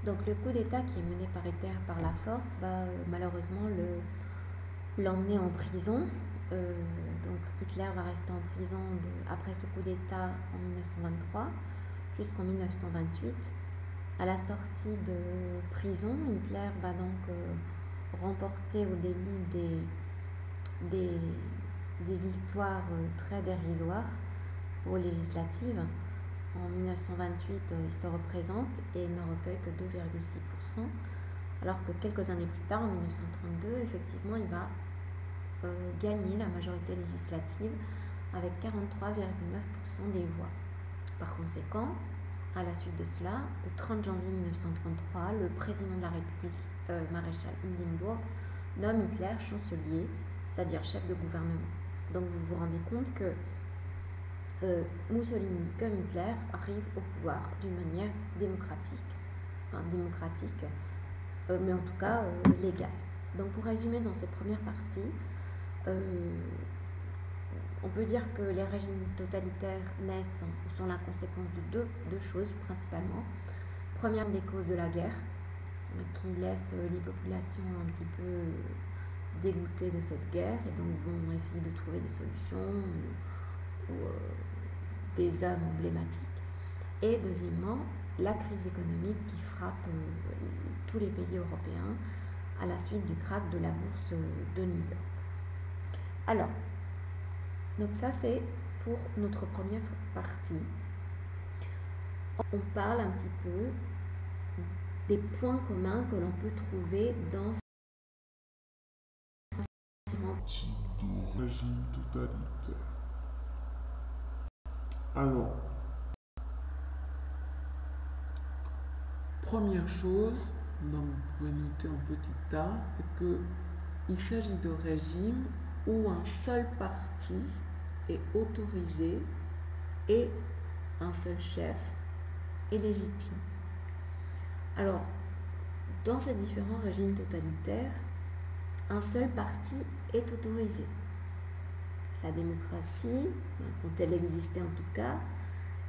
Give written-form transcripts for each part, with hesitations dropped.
Donc le coup d'État qui est mené par Hitler par la force va malheureusement l'emmener en prison. Donc Hitler va rester en prison après ce coup d'État en 1923 jusqu'en 1928. À la sortie de prison, Hitler va donc remporter au début des victoires très dérisoires aux législatives. En 1928, il se représente et ne recueille que 2,6%, alors que quelques années plus tard, en 1932, effectivement, il va gagner la majorité législative avec 43,9% des voix. Par conséquent, à la suite de cela, le 30 janvier 1933, le président de la République, maréchal Hindenburg, nomme Hitler chancelier, c'est-à-dire chef de gouvernement. Donc vous vous rendez compte que Mussolini comme Hitler arrivent au pouvoir d'une manière démocratique, mais en tout cas légale. Donc pour résumer dans cette première partie, on peut dire que les régimes totalitaires naissent ou sont la conséquence de deux choses principalement. Première des causes de la guerre, qui laisse les populations un petit peu dégoûtées de cette guerre et donc vont essayer de trouver des solutions ou des hommes emblématiques. Et deuxièmement, la crise économique qui frappe tous les pays européens à la suite du krach de la bourse de New York. Alors, donc ça c'est pour notre première partie. On parle un petit peu des points communs que l'on peut trouver dans ces régime totalitaire. Alors, première chose, donc vous pouvez noter en petit a, c'est que il s'agit de régimes où un seul parti est autorisé et un seul chef est légitime. Alors, dans ces différents régimes totalitaires, un seul parti est autorisé. La démocratie, quand elle existait en tout cas,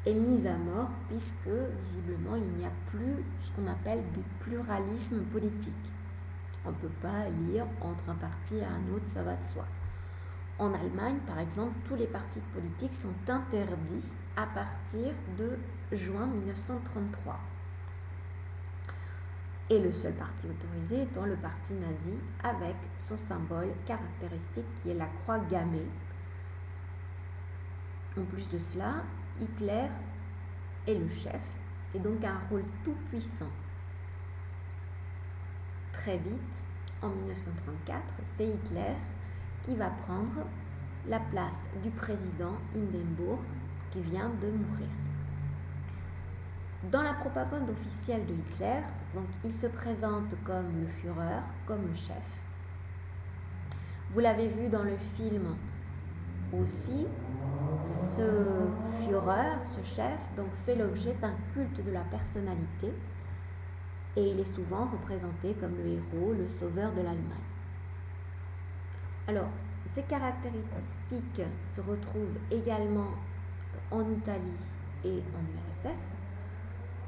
est mise à mort puisque visiblement il n'y a plus ce qu'on appelle du pluralisme politique. On ne peut pas lire entre un parti et un autre, ça va de soi. En Allemagne, par exemple, tous les partis politiques sont interdits à partir de juin 1933. Et le seul parti autorisé étant le parti nazi avec son symbole caractéristique qui est la croix gammée. En plus de cela, Hitler est le chef et donc a un rôle tout puissant. Très vite, en 1934, c'est Hitler qui va prendre la place du président Hindenburg qui vient de mourir. Dans la propagande officielle de Hitler, donc, il se présente comme le Führer, comme le chef. Vous l'avez vu dans le film aussi, ce Führer, ce chef, donc, fait l'objet d'un culte de la personnalité et il est souvent représenté comme le héros, le sauveur de l'Allemagne. Alors, ces caractéristiques se retrouvent également en Italie et en URSS.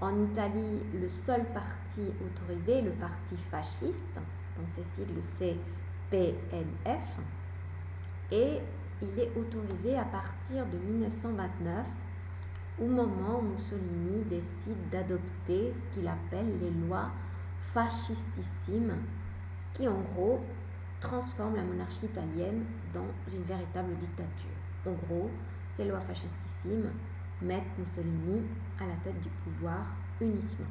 En Italie, le seul parti autorisé est le parti fasciste, dont ses sigles c'est PNF, et il est autorisé à partir de 1929, au moment où Mussolini décide d'adopter ce qu'il appelle les lois fascistissimes, qui en gros transforment la monarchie italienne dans une véritable dictature. En gros, ces lois fascistissimes mettent Mussolini à la tête du pouvoir uniquement.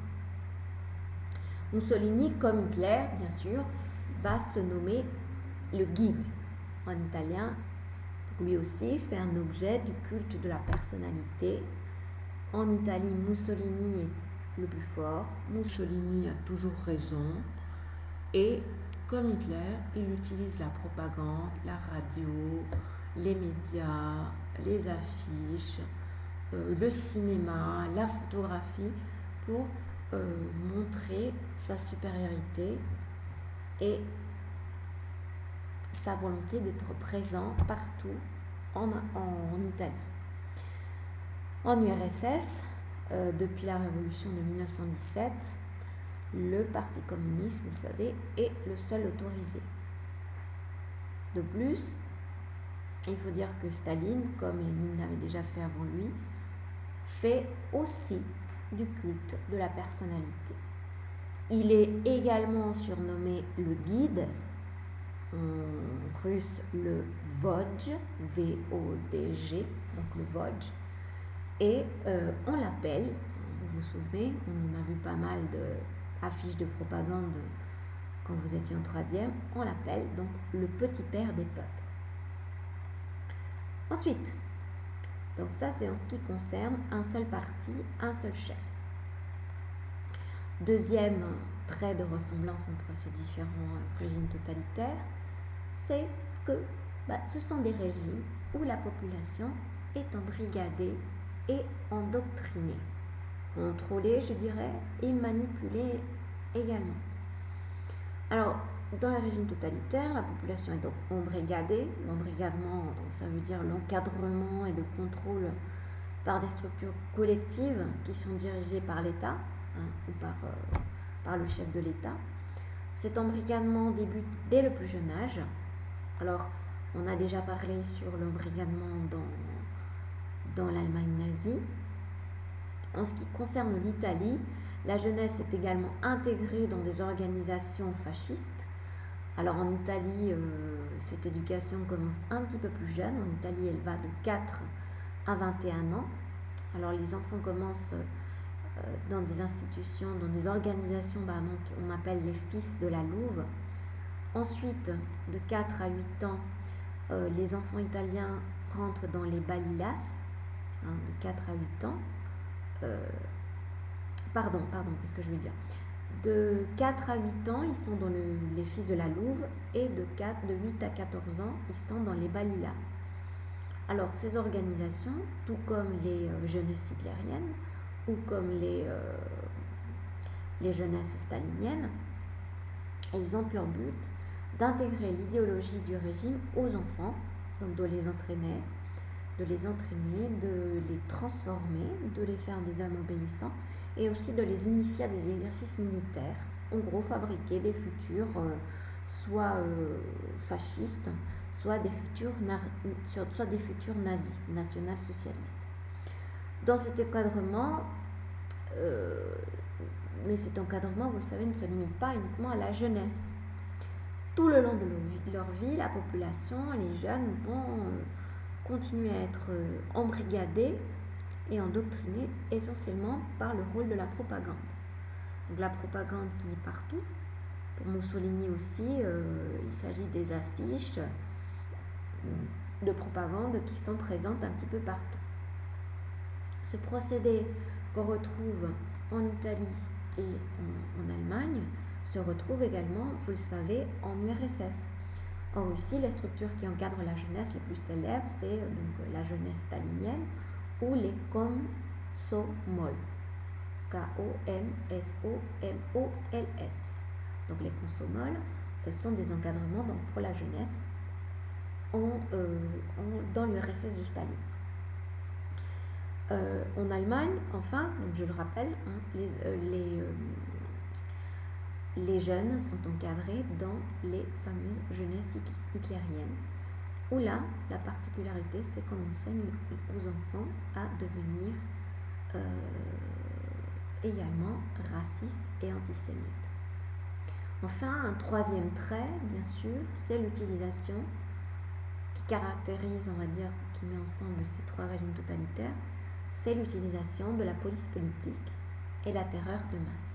Mussolini, comme Hitler, bien sûr, va se nommer le guide. En italien, lui aussi fait un objet du culte de la personnalité. En Italie, Mussolini est le plus fort. Mussolini a toujours raison. Et comme Hitler, il utilise la propagande, la radio, les médias, les affiches, le cinéma, la photographie pour montrer sa supériorité et sa volonté d'être présent partout en Italie. En URSS, depuis la révolution de 1917, Le Parti communiste, vous le savez, est le seul autorisé. De plus, il faut dire que Staline, comme Lénine l'avait déjà fait avant lui, fait aussi du culte de la personnalité. Il est également surnommé le guide, en russe le Vodj, V-O-D-G, donc le Vodj, et on l'appelle, vous vous souvenez, on a vu pas mal d'affiches de propagande quand vous étiez en troisième, on l'appelle donc le petit père des peuples. Ensuite, donc ça c'est en ce qui concerne un seul parti, un seul chef. Deuxième trait de ressemblance entre ces différents régimes totalitaires, c'est que ce sont des régimes où la population est embrigadée et endoctrinée, contrôlée, je dirais, et manipulée également. Alors, dans les régimes totalitaires, la population est donc embrigadée. L'embrigadement, ça veut dire l'encadrement et le contrôle par des structures collectives qui sont dirigées par l'État, ou par le chef de l'État. Cet embrigadement débute dès le plus jeune âge. Alors, on a déjà parlé sur l'embrigadement dans l'Allemagne nazie. En ce qui concerne l'Italie, la jeunesse est également intégrée dans des organisations fascistes. Alors en Italie, cette éducation commence un petit peu plus jeune. En Italie, elle va de 4 à 21 ans. Alors les enfants commencent dans des institutions, dans des organisations qu'on appelle les fils de la Louve. Ensuite, de 4 à 8 ans, les enfants italiens rentrent dans les balilas, de 4 à 8 ans. Qu'est-ce que je veux dire? De 4 à 8 ans, ils sont dans les fils de la Louve, et de 8 à 14 ans, ils sont dans les balilas. Alors, ces organisations, tout comme les jeunesses hitlériennes, ou comme les jeunesses staliniennes, elles ont pour but d'intégrer l'idéologie du régime aux enfants, donc de les entraîner, de les transformer, de les faire des hommes obéissants, et aussi de les initier à des exercices militaires, en gros fabriquer des futurs soit fascistes, soit des futurs nazis, national-socialistes. Dans cet encadrement, mais cet encadrement, vous le savez, ne se limite pas uniquement à la jeunesse. Tout le long de leur vie, la population, les jeunes vont continuer à être embrigadés et endoctrinés essentiellement par le rôle de la propagande. Donc la propagande qui est partout. Pour Mussolini aussi, il s'agit des affiches de propagande qui sont présentes un petit peu partout. Ce procédé qu'on retrouve en Italie et en Allemagne se retrouve également, vous le savez, en URSS. En Russie, les structures qui encadrent la jeunesse les plus célèbres, c'est donc la jeunesse stalinienne ou les Komsomol, K-O-M-S-O-M-O-L-S. Donc les Komsomol sont des encadrements donc, pour la jeunesse dans l'URSS de Staline. En Allemagne, enfin, donc je le rappelle, les jeunes sont encadrés dans les fameuses jeunesses hitlériennes, où là, la particularité, c'est qu'on enseigne aux enfants à devenir également racistes et antisémites. Enfin, un troisième trait, bien sûr, c'est l'utilisation qui caractérise, on va dire, qui met ensemble ces trois régimes totalitaires, c'est l'utilisation de la police politique et la terreur de masse.